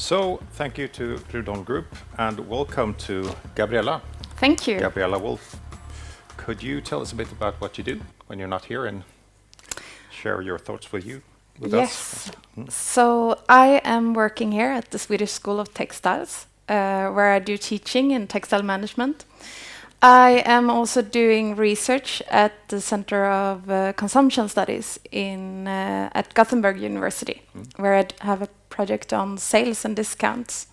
So, thank you to Rudon Group and welcome to Gabriella. Thank you. Gabriella Wulff. Could you tell us a bit about what you do when you're not here and share your thoughts with us? Yes. So I am working here at the Swedish School of Textiles, where I do teaching in textile management. I am also doing research at the Center of Consumption Studies at Gothenburg University, where I have a project on sales and discounts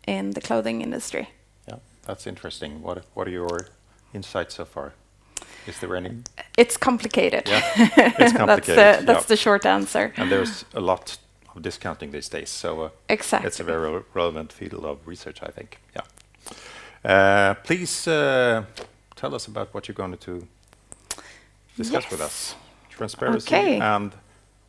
in the clothing industry. Yeah, that's interesting. What are your insights so far? Is there any? It's complicated. Yeah, it's complicated. That's the short answer. And there's a lot of discounting these days, so exactly. It's a very relevant field of research, I think. Yeah. Please tell us about what you're going to discuss with us. Transparency and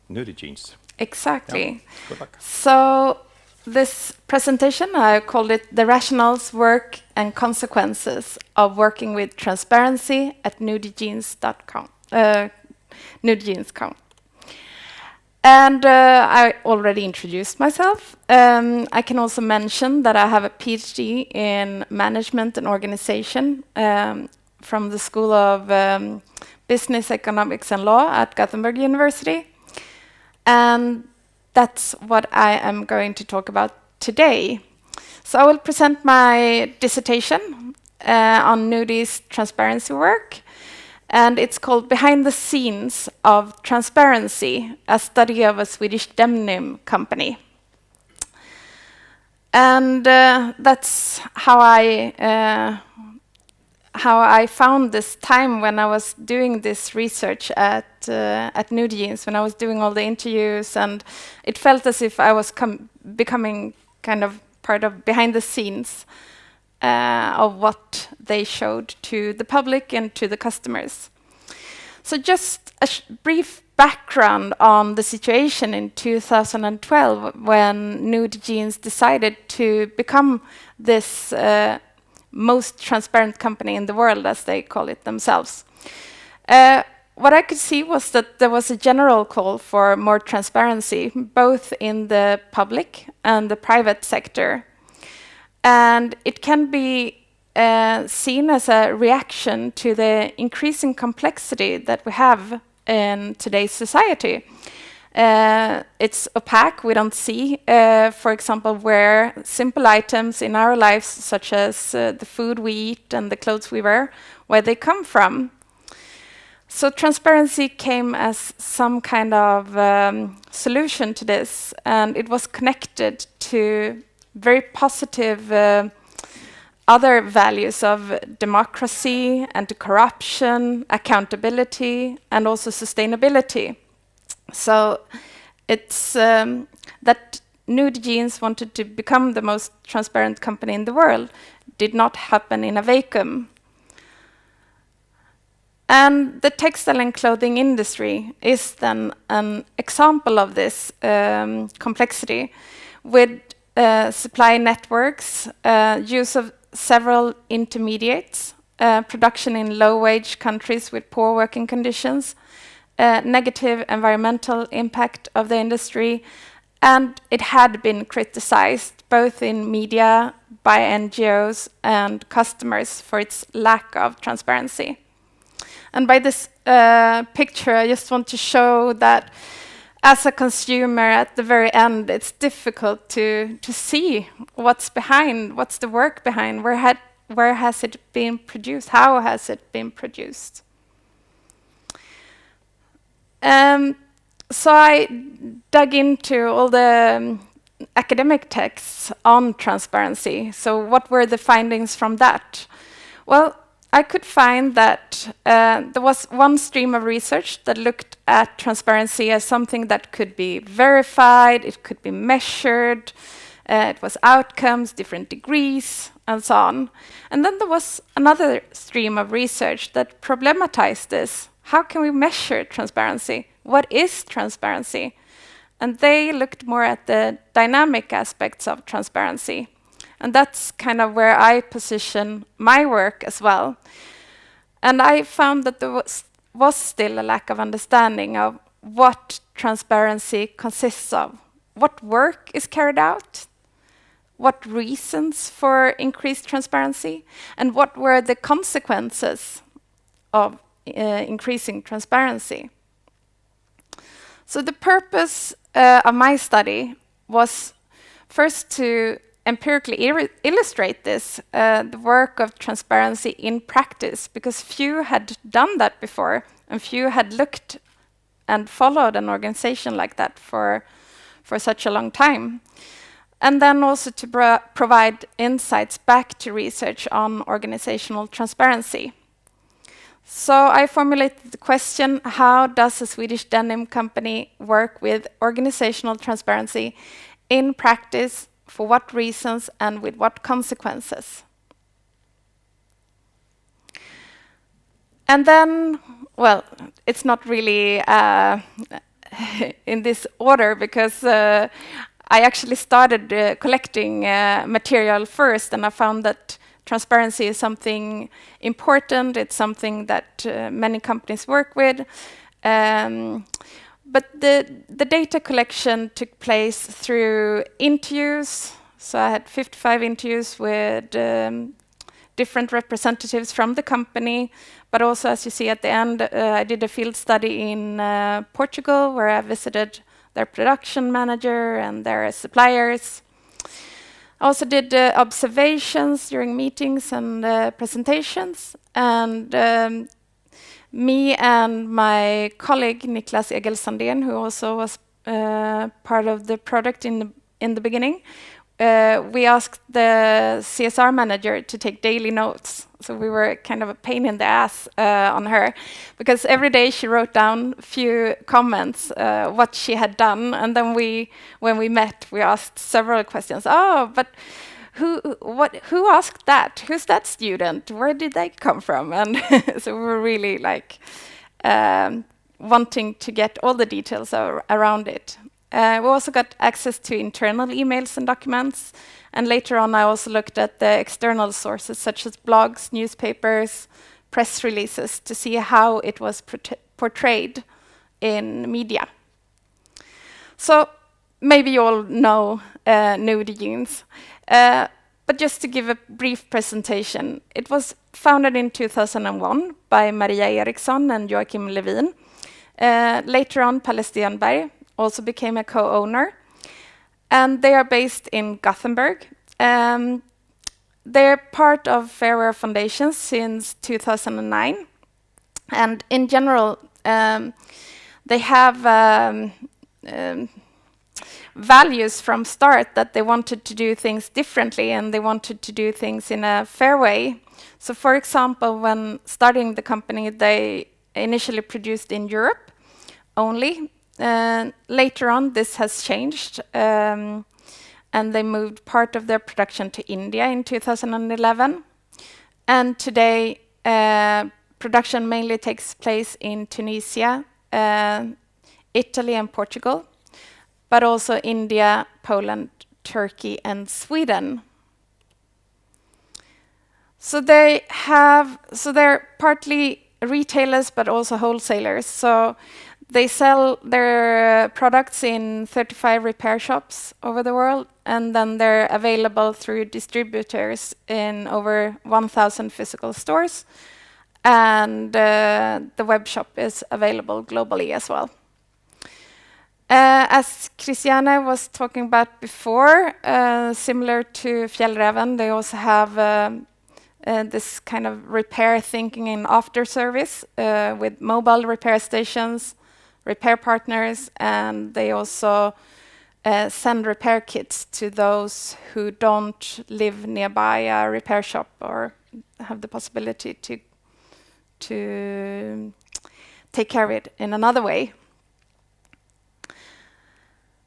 Nudie Jeans. Exactly. Yeah. Good luck. So this presentation, I called it The Rationals, Work and Consequences of Working with Transparency at Nudie Jeans Co. Nudie Jeans Co. And I already introduced myself. I can also mention that I have a PhD in Management and Organization from the School of Business, Economics and Law at Gothenburg University. And that's what I am going to talk about today. So I will present my dissertation on Nudie's transparency work. And it's called Behind the Scenes of Transparency, a study of a Swedish denim company. And that's how I found this time when I was doing this research at Nudie Jeans, when I was doing all the interviews, and it felt as if I was becoming kind of part of behind the scenes of what they showed to the public and to the customers. So just a brief background on the situation in 2012 when Nudie Jeans decided to become this most transparent company in the world, as they call it themselves. What I could see was that there was a general call for more transparency, both in the public and the private sector. And it can be seen as a reaction to the increasing complexity that we have in today's society. It's opaque, we don't see, for example, where simple items in our lives, such as the food we eat and the clothes we wear, where they come from. So transparency came as some kind of solution to this, and it was connected to very positive other values of democracy, anti-corruption, accountability, and also sustainability. So it's that Nudie Jeans wanted to become the most transparent company in the world did not happen in a vacuum. And the textile and clothing industry is then an example of this complexity with supply networks, use of several intermediates, production in low-wage countries with poor working conditions, negative environmental impact of the industry, and it had been criticized both in media, by NGOs and customers for its lack of transparency. And by this picture, I just want to show that as a consumer at the very end, it's difficult to see what's behind, what's the work behind, where has it been produced, how has it been produced. So I dug into all the academic texts on transparency. So what were the findings from that? Well, I could find that there was one stream of research that looked at transparency as something that could be verified, it could be measured, it was outcomes, different degrees, and so on. And then there was another stream of research that problematized this. How can we measure transparency? What is transparency? And they looked more at the dynamic aspects of transparency. And that's kind of where I position my work as well. And I found that there was still a lack of understanding of what transparency consists of. What work is carried out? what reasons for increased transparency, and what were the consequences of increasing transparency. So the purpose of my study was first to empirically illustrate this, the work of transparency in practice, because few had done that before, and few had looked and followed an organization like that for such a long time. And then also to provide insights back to research on organizational transparency. So I formulated the question, how does a Swedish denim company work with organizational transparency in practice, for what reasons, and with what consequences? And then, well, it's not really in this order, because I actually started collecting material first, and I found that transparency is something important. It's something that many companies work with. But the data collection took place through interviews. So I had 55 interviews with different representatives from the company. But also, as you see at the end, I did a field study in Portugal, where I visited their production manager and their suppliers. I also did observations during meetings and presentations. And me and my colleague, Niklas Egel-Sandén, who also was part of the product in the beginning, we asked the CSR manager to take daily notes. So we were kind of a pain in the ass on her, because every day she wrote down a few comments, what she had done. And then when we met, we asked several questions. Oh, but who asked that? Who's that student? Where did they come from? And so we were really like wanting to get all the details around it. We also got access to internal emails and documents. And later on, I also looked at the external sources, such as blogs, newspapers, press releases, to see how it was portrayed in media. So maybe you all know Nudie Jeans. But just to give a brief presentation, it was founded in 2001 by Maria Eriksson and Joachim Levin. Later on, Palle Stenberg also became a co-owner. And they are based in Gothenburg. They're part of Fairwear Foundation since 2009. And in general, they have values from start that they wanted to do things differently, and they wanted to do things in a fair way. So for example, when starting the company, they initially produced in Europe only. Later on, this has changed, and they moved part of their production to India in 2011. And today, production mainly takes place in Tunisia, Italy and Portugal, but also India, Poland, Turkey, and Sweden. So they're partly retailers, but also wholesalers. So they sell their products in 35 repair shops over the world, and then they're available through distributors in over 1,000 physical stores. And the web shop is available globally as well. As Christiane was talking about before, similar to Fjällräven, they also have this kind of repair thinking in after service with mobile repair stations, repair partners, and they also send repair kits to those who don't live nearby a repair shop or have the possibility to take care of it in another way.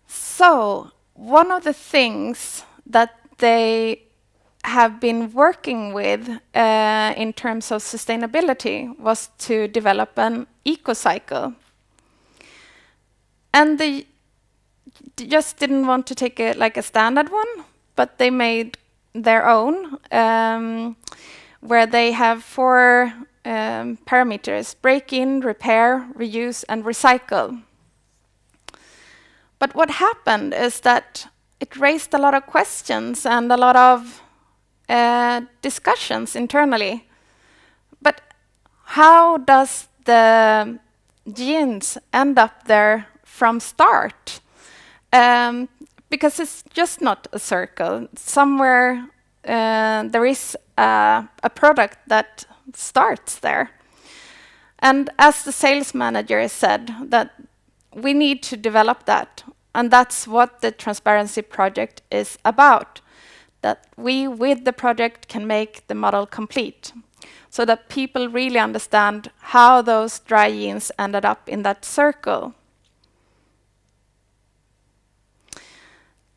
So one of the things that they have been working with in terms of sustainability was to develop an eco-cycle. And they just didn't want to take a standard one, but they made their own, where they have 4 parameters: break-in, repair, reuse, and recycle. But what happened is that it raised a lot of questions and a lot of discussions internally. But how does the jeans end up there from start? Because it's just not a circle. Somewhere there is a product that starts there. And as the sales manager said, that we need to develop that. And that's what the transparency project is about. That we, with the project, can make the model complete. So that people really understand how those dry jeans ended up in that circle.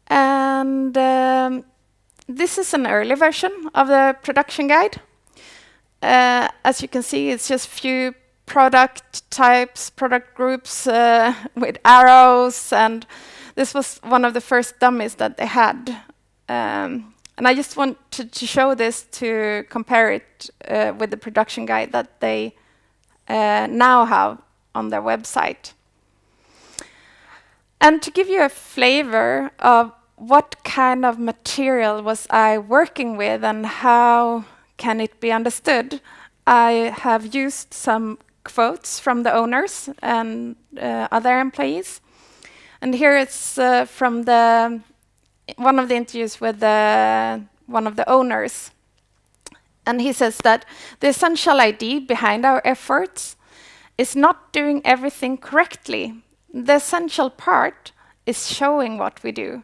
And this is an early version of the production guide. As you can see, it's just few product types, product groups with arrows, and this was one of the first dummies that they had. And I just wanted to show this to compare it with the production guide that they now have on their website. And to give you a flavor of what kind of material was I working with and how can it be understood, I have used some quotes from the owners and other employees. And here it's from one of the interviews with one of the owners. And he says that the essential idea behind our efforts is not doing everything correctly. The essential part is showing what we do.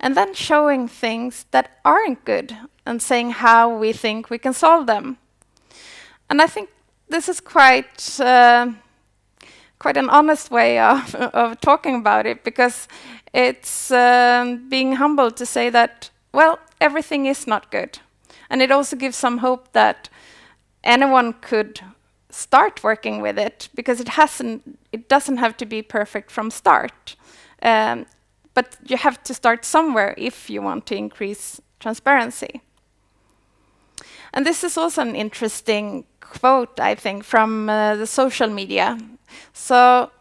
And then showing things that aren't good and saying how we think we can solve them. And I think this is quite an honest way of talking about it, because it's being humble to say that, well, everything is not good. And it also gives some hope that anyone could start working with it, because it doesn't have to be perfect from start. But you have to start somewhere if you want to increase transparency. And this is also an interesting quote, I think, from the social media. So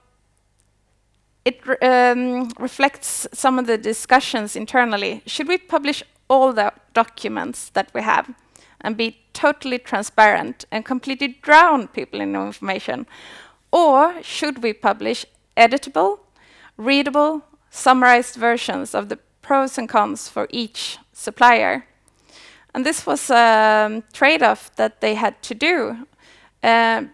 it reflects some of the discussions internally. Should we publish all the documents that we have and be totally transparent and completely drown people in information? Or should we publish editable, readable, summarized versions of the pros and cons for each supplier? And this was a trade-off that they had to do,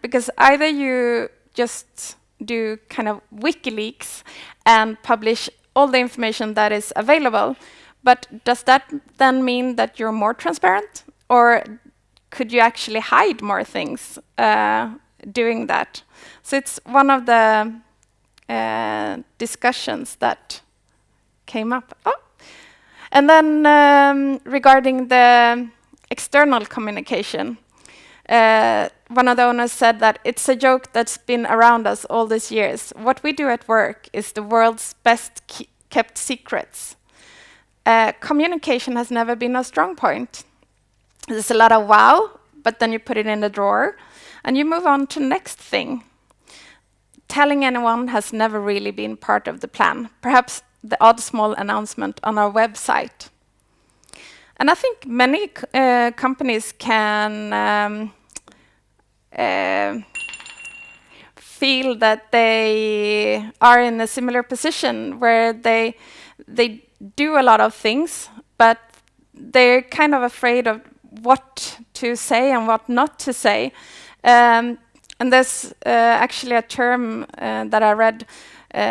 because either you just do kind of WikiLeaks and publish all the information that is available, but does that then mean that you're more transparent? Or could you actually hide more things doing that? So it's one of the discussions that came up. Oh. And then regarding the external communication, one of the owners said that it's a joke that's been around us all these years. What we do at work is the world's best kept secrets. Communication has never been a strong point. There's a lot of wow, but then you put it in the drawer and you move on to the next thing. Telling anyone has never really been part of the plan. Perhaps the odd small announcement on our website. And I think many companies can feel that they are in a similar position where they do a lot of things, but they're kind of afraid of what to say and what not to say. And there's actually a term that I read,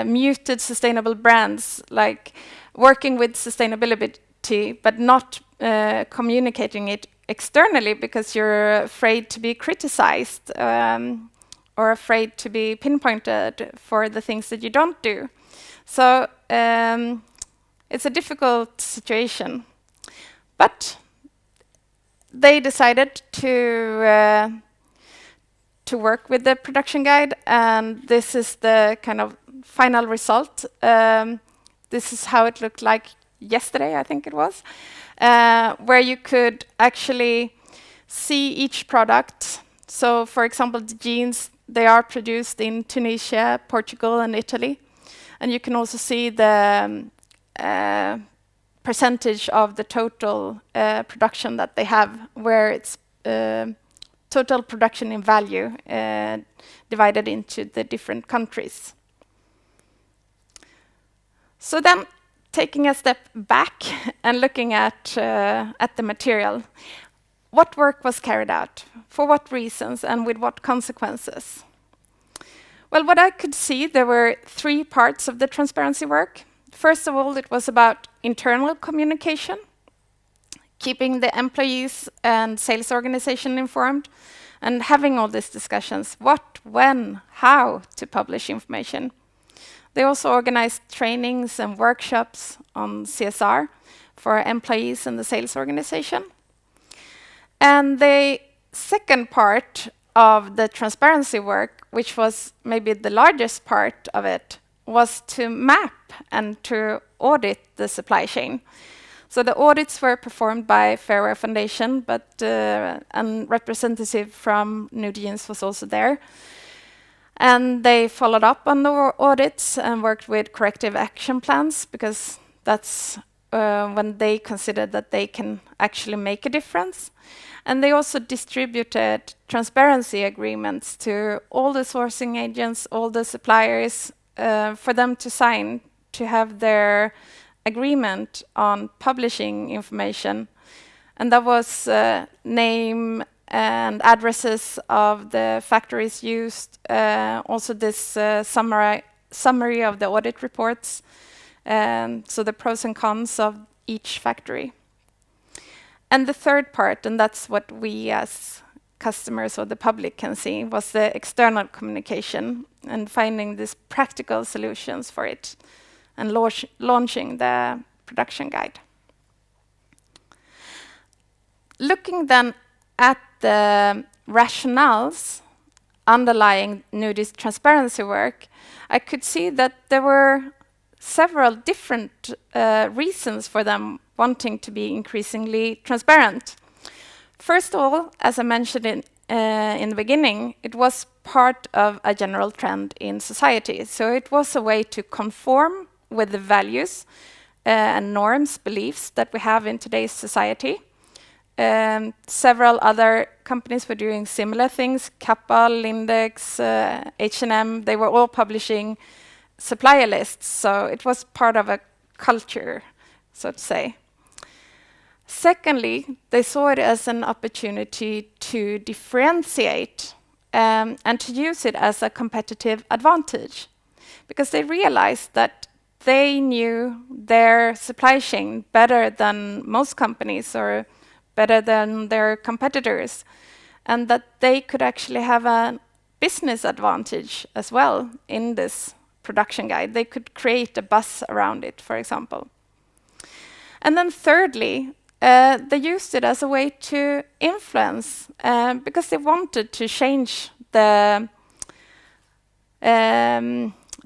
muted sustainable brands, like working with sustainability, but not communicating it externally because you're afraid to be criticized or afraid to be pinpointed for the things that you don't do. So it's a difficult situation. But they decided to work with the production guide, and this is the kind of final result. This is how it looked like yesterday, I think it was, where you could actually see each product. So, for example, the jeans, they are produced in Tunisia, Portugal, and Italy. And you can also see the percentage of the total production that they have, where it's total production in value divided into the different countries. So then, taking a step back and looking at the material, what work was carried out, for what reasons, and with what consequences? Well, what I could see, there were 3 parts of the transparency work. First of all, it was about internal communication, keeping the employees and sales organization informed, and having all these discussions, what, when, how to publish information. They also organized trainings and workshops on CSR for employees in the sales organization. And the second part of the transparency work, which was maybe the largest part of it, was to map and to audit the supply chain. So the audits were performed by Fairwear Foundation, but a representative from Nudie Jeans was also there. And they followed up on the audits and worked with corrective action plans, because that's when they considered that they can actually make a difference. And they also distributed transparency agreements to all the sourcing agents, all the suppliers, for them to sign, to have their agreement on publishing information. And that was name and addresses of the factories used, also this summary of the audit reports, so the pros and cons of each factory. And the third part, and that's what we as customers or the public can see, was the external communication and finding these practical solutions for it and launching the production guide. Looking then at the rationales underlying Nudie's transparency work, I could see that there were several different reasons for them wanting to be increasingly transparent. First of all, as I mentioned in the beginning, it was part of a general trend in society. So it was a way to conform with the values and norms, beliefs that we have in today's society. Several other companies were doing similar things. Kappa, Lindex, H&M, they were all publishing supplier lists. So it was part of a culture, so to say. Secondly, they saw it as an opportunity to differentiate and to use it as a competitive advantage, because they realized that they knew their supply chain better than most companies or better than their competitors, and that they could actually have a business advantage as well in this production guide. They could create a buzz around it, for example. And then thirdly, they used it as a way to influence, because they wanted to change the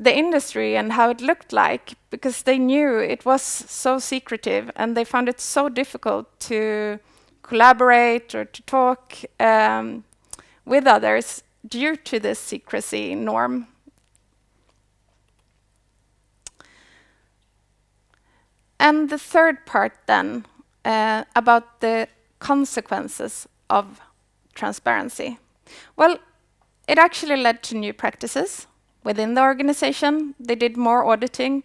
industry and how it looked like, because they knew it was so secretive and they found it so difficult to collaborate or to talk with others due to this secrecy norm. And the third part then, about the consequences of transparency. Well, it actually led to new practices within the organization. They did more auditing.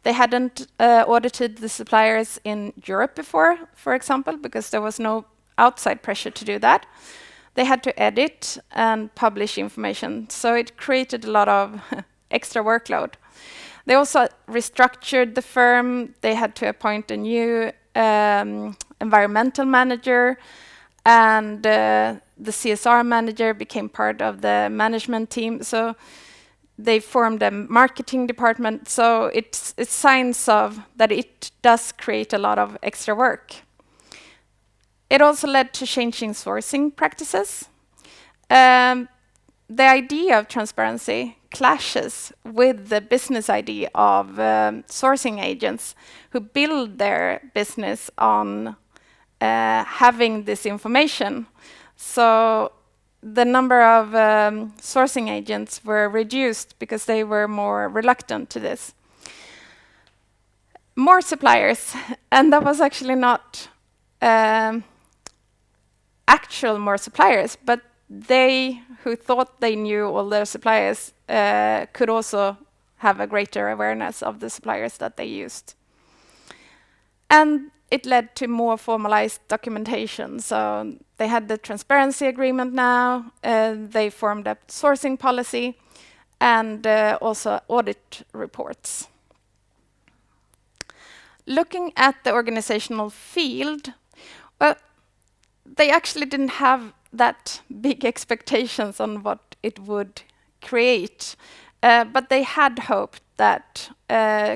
They hadn't audited the suppliers in Europe before, for example, because there was no outside pressure to do that. They had to edit and publish information, so it created a lot of extra workload. They also restructured the firm. They had to appoint a new environmental manager, and the CSR manager became part of the management team. So they formed a marketing department. So it's signs of that it does create a lot of extra work. It also led to changing sourcing practices. The idea of transparency clashes with the business idea of sourcing agents who build their business on having this information. So the number of sourcing agents were reduced because they were more reluctant to this. more suppliers, and that was actually not actual more suppliers, but they who thought they knew all their suppliers could also have a greater awareness of the suppliers that they used. And it led to more formalized documentation. So they had the transparency agreement now, they formed a sourcing policy, and also audit reports. Looking at the organizational field, well, they actually didn't have that big expectations on what it would create, but they had hoped that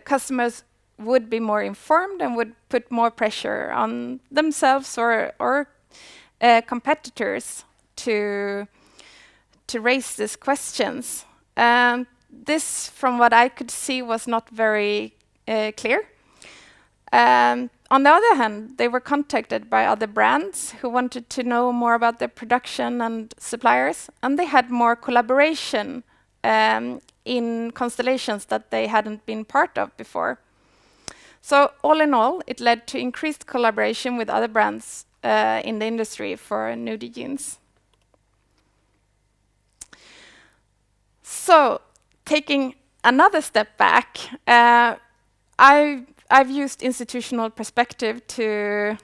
customers would be more informed and would put more pressure on themselves or competitors to raise these questions. This, from what I could see, was not very clear. On the other hand, they were contacted by other brands who wanted to know more about their production and suppliers, and they had more collaboration in constellations that they hadn't been part of before. So all in all, it led to increased collaboration with other brands in the industry for Nudie Jeans. So, taking another step back, I've used institutional perspective to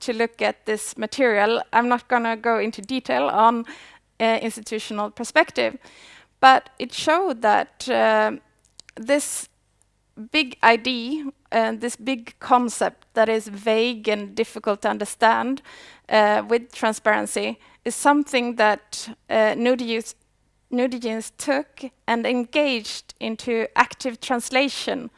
look at this material. I'm not going to go into detail on institutional perspective, but it showed that this big idea, this big concept that is vague and difficult to understand with transparency is something that Nudie Jeans took and engaged into active translation.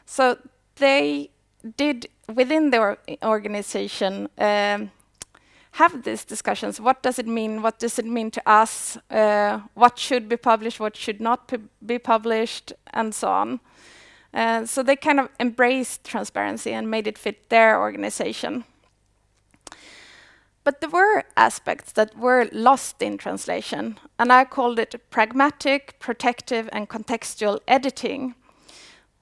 So they did, within their organization, have these discussions. What does it mean? What does it mean to us? What should be published? What should not be published? And so on. So they kind of embraced transparency and made it fit their organization. But there were aspects that were lost in translation, and I called it pragmatic, protective, and contextual editing.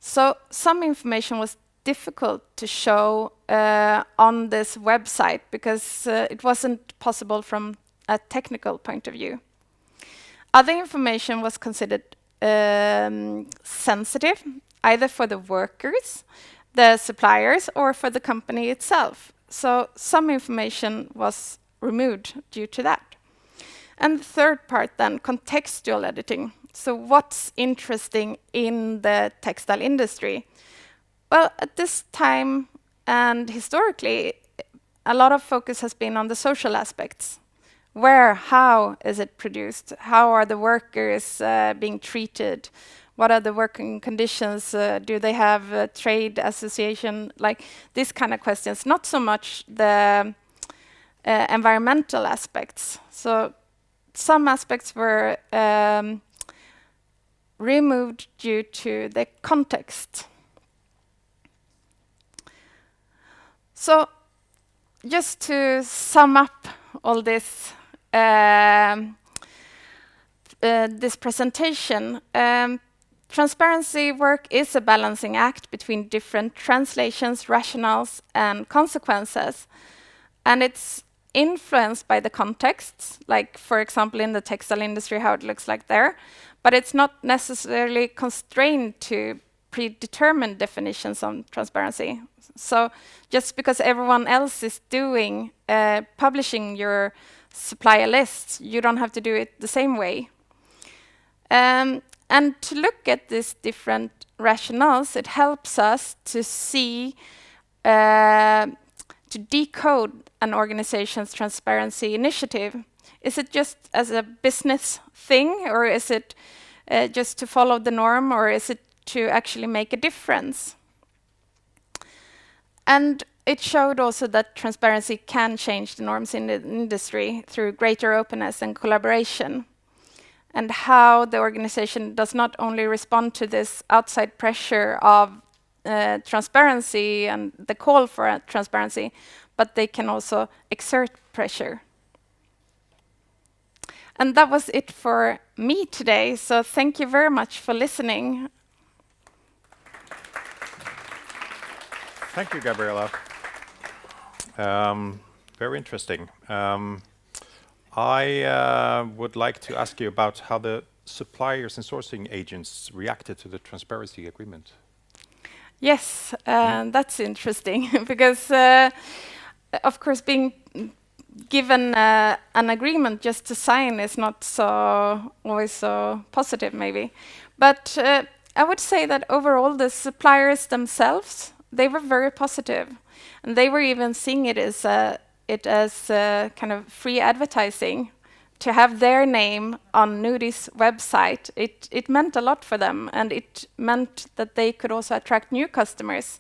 So some information was difficult to show on this website because it wasn't possible from a technical point of view. Other information was considered sensitive, either for the workers, the suppliers, or for the company itself. So some information was removed due to that. And the third part then, contextual editing. So what's interesting in the textile industry? Well, at this time and historically, a lot of focus has been on the social aspects. Where, how is it produced? How are the workers being treated? What are the working conditions? Do they have a trade association? Like these kind of questions, not so much the environmental aspects. So some aspects were removed due to the context. So just to sum up all this, this presentation, transparency work is a balancing act between different translations, rationales, and consequences. And it's influenced by the contexts, like, for example, in the textile industry, how it looks like there. But it's not necessarily constrained to predetermined definitions on transparency. So just because everyone else is doing, publishing your supplier lists, you don't have to do it the same way. And to look at these different rationales, it helps us to see, to decode an organization's transparency initiative. Is it just as a business thing, or is it just to follow the norm, or is it to actually make a difference? And it showed also that transparency can change the norms in the industry through greater openness and collaboration, and how the organization does not only respond to this outside pressure of transparency and the call for transparency, but they can also exert pressure. And that was it for me today, so thank you very much for listening. Thank you, Gabriella. Very interesting. I would like to ask you about how the suppliers and sourcing agents reacted to the transparency agreement. Yes, that's interesting because, of course, being given an agreement just to sign is not always so positive, maybe. But I would say that overall, the suppliers themselves, they were very positive, and they were even seeing it as kind of free advertising. To have their name on Nudie's website, it meant a lot for them, and it meant that they could also attract new customers,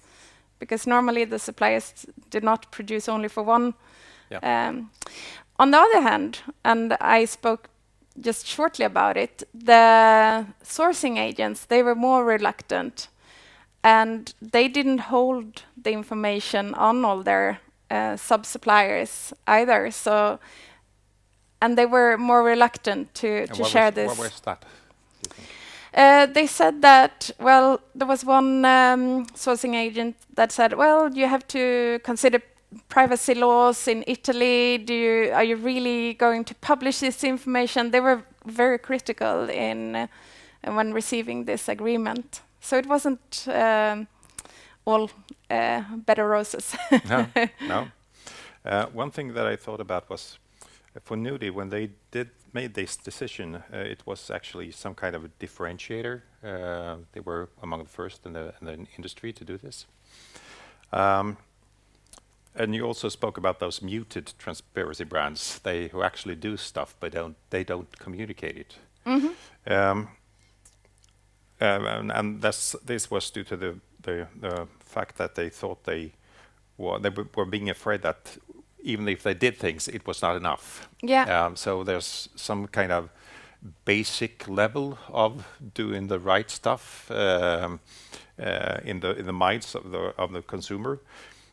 because normally the suppliers did not produce only for one. Yeah. On the other hand, and I spoke just shortly about it, the sourcing agents, they were more reluctant, and they didn't hold the information on all their sub-suppliers either. So. And they were more reluctant to share this. What was that, do you think? They said that, well, there was one sourcing agent that said, well, you have to consider privacy laws in Italy. Are you really going to publish this information? They were very critical when receiving this agreement. So it wasn't all better roses. No. One thing that I thought about was, for Nudie, when they made this decision, it was actually some kind of a differentiator. They were among the first in the industry to do this. And you also spoke about those muted transparency brands, who actually do stuff, but they don't communicate it. Mm-hmm. And this was due to the fact that they thought they were being afraid that even if they did things, it was not enough. Yeah. So there's some kind of basic level of doing the right stuff in the minds of the consumer.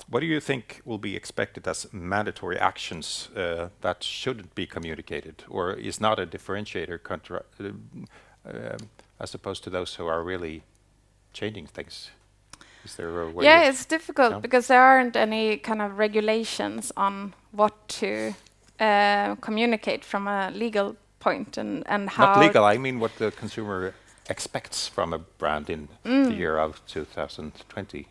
What do you think will be expected as mandatory actions that shouldn't be communicated, or is not a differentiator as opposed to those who are really changing things? Is there a way? Yeah, it's difficult because there aren't any kind of regulations on what to communicate from a legal point and how. Not legal. I mean, what the consumer expects from a brand in the year of 2020.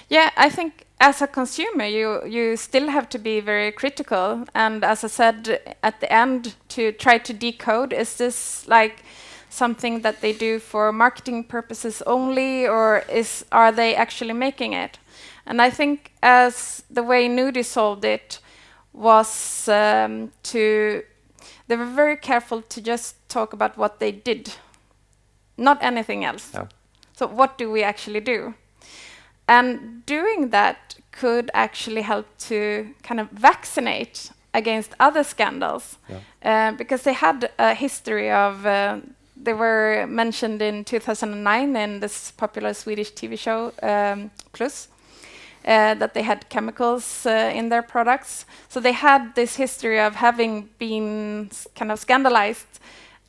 Yeah, I think as a consumer, you still have to be very critical. And as I said at the end, to try to decode, is this like something that they do for marketing purposes only, or are they actually making it? And I think as the way Nudie solved it was they were very careful to just talk about what they did, not anything else. No. So what do we actually do? And doing that could actually help to kind of vaccinate against other scandals, because they had a history of they were mentioned in 2009 in this popular Swedish TV show, Plus, that they had chemicals in their products. So they had this history of having been kind of scandalized,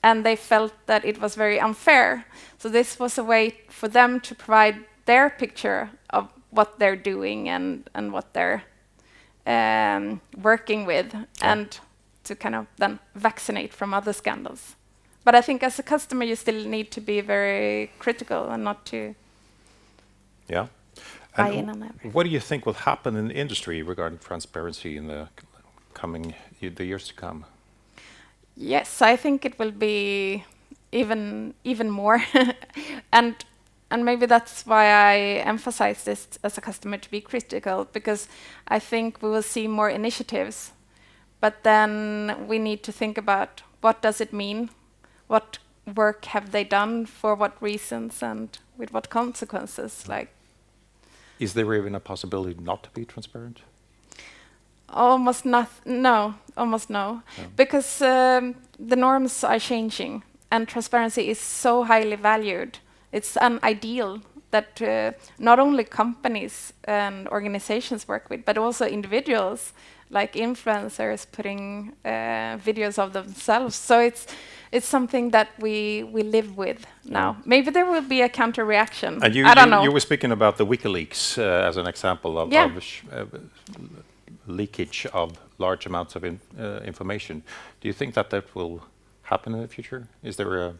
and they felt that it was very unfair. So this was a way for them to provide their picture of what they're doing and what they're working with, and to kind of then vaccinate from other scandals. But I think as a customer, you still need to be very critical and not to buy in on everything. What do you think will happen in the industry regarding transparency in the years to come? Yes, I think it will be even more, and maybe that's why I emphasize this as a customer, to be critical, because I think we will see more initiatives, but then we need to think about what does it mean. What work have they done, for what reasons, and with what consequences? Like, is there even a possibility not to be transparent? Almost no. Because the norms are changing, and transparency is so highly valued. It's an ideal that not only companies and organizations work with, but also individuals, like influencers putting videos of themselves. So it's something that we live with now. Maybe there will be a counter reaction. And I don't know. You were speaking about the WikiLeaks as an example of leakage of large amounts of information. Do you think that will happen in the future? Is there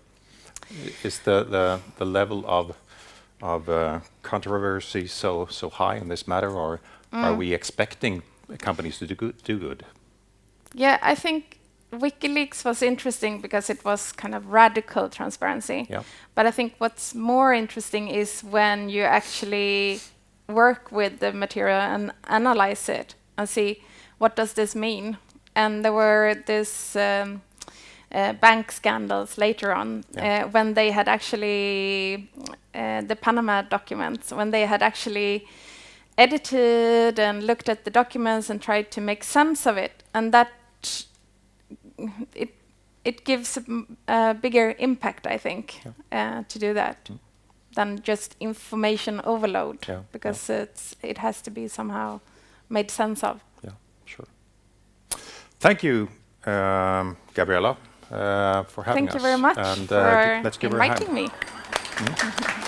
is the level of controversy so high in this matter, or are we expecting companies to do good? Yeah, I think WikiLeaks was interesting because it was kind of radical transparency. Yeah. But I think what's more interesting is when you actually work with the material and analyze it and see what does this mean. And there were this bank scandals later on when they had actually the Panama documents, when they had actually edited and looked at the documents and tried to make sense of it, and that it gives a bigger impact, I think, to do that than just information overload, because it has to be somehow made sense of. Yeah, sure. Thank you, Gabriella, for having us. Thank you very much and for let's give her a hand. inviting me.